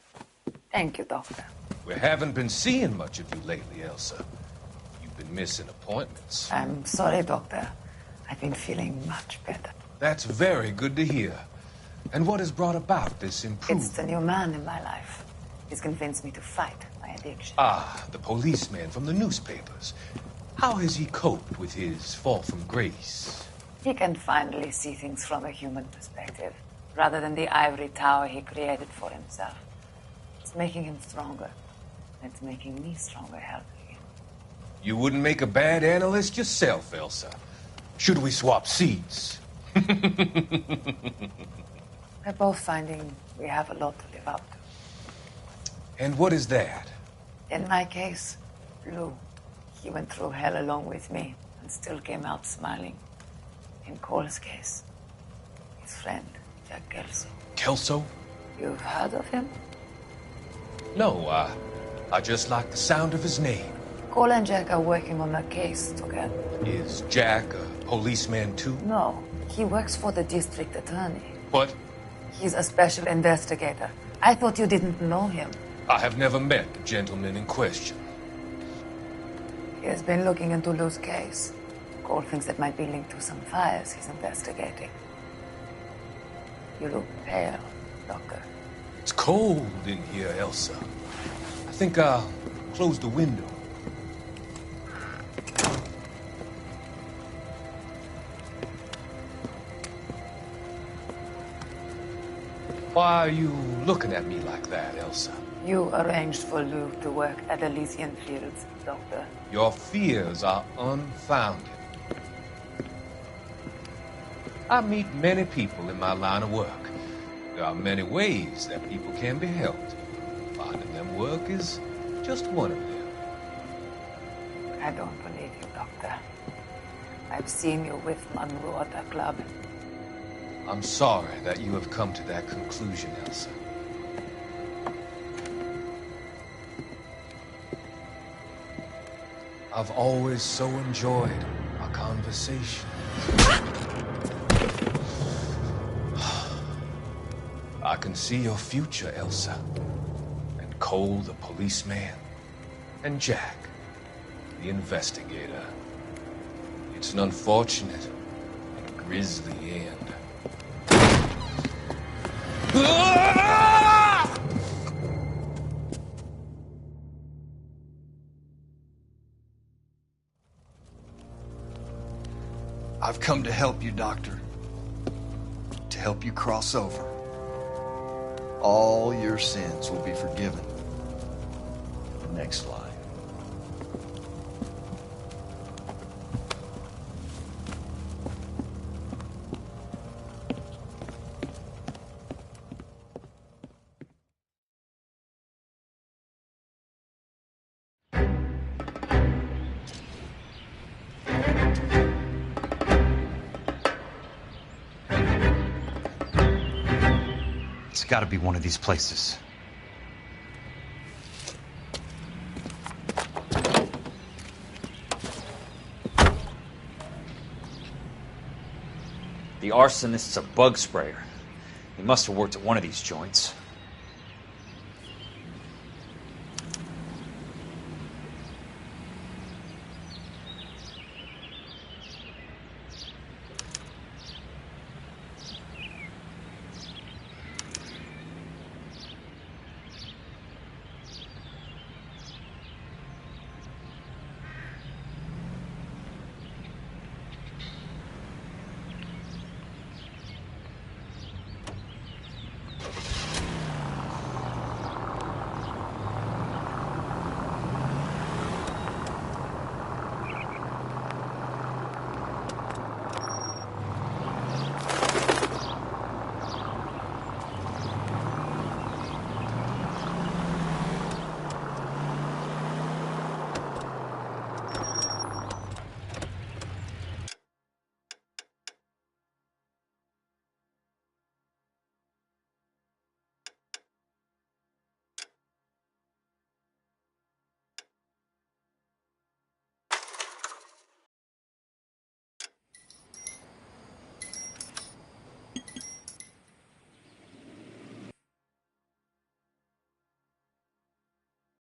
Thank you, Doctor. We haven't been seeing much of you lately, Elsa. You've been missing appointments. I'm sorry, Doctor. I've been feeling much better. That's very good to hear. And what has brought about this improvement? It's the new man in my life. He's convinced me to fight my addiction. Ah, the policeman from the newspapers. How has he coped with his fall from grace? He can finally see things from a human perspective, rather than the ivory tower he created for himself. It's making him stronger. It's making me stronger helping him. You wouldn't make a bad analyst yourself, Elsa. Should we swap seats? We're both finding we have a lot to live up to. And what is that? In my case, Lou. He went through hell along with me and still came out smiling. In Cole's case, his friend, Jack Kelso. Kelso? You've heard of him? No, I just like the sound of his name. Cole and Jack are working on a case together. Is Jack a policeman too? No, he works for the district attorney. What? He's a special investigator. I thought you didn't know him. I have never met the gentleman in question. He has been looking into Lou's case. Cole thinks it might be linked to some fires he's investigating. You look pale, Doctor. It's cold in here, Elsa. I think I'll close the window. Why are you looking at me like that, Elsa? You arranged for Lou to work at Elysian Fields, Doctor. Your fears are unfounded. I meet many people in my line of work. There are many ways that people can be helped. Finding them work is just one of them. I don't believe you, Doctor. I've seen you with Monroe at the club. I'm sorry that you have come to that conclusion, Elsa. I've always so enjoyed our conversation. I can see your future, Elsa. And Cole, the policeman. And Jack, the investigator. It's an unfortunate and grisly end. I've come to help you, Doctor. To help you cross over. All your sins will be forgiven. Next line. It's got to be one of these places. The arsonist's a bug sprayer. He must have worked at one of these joints.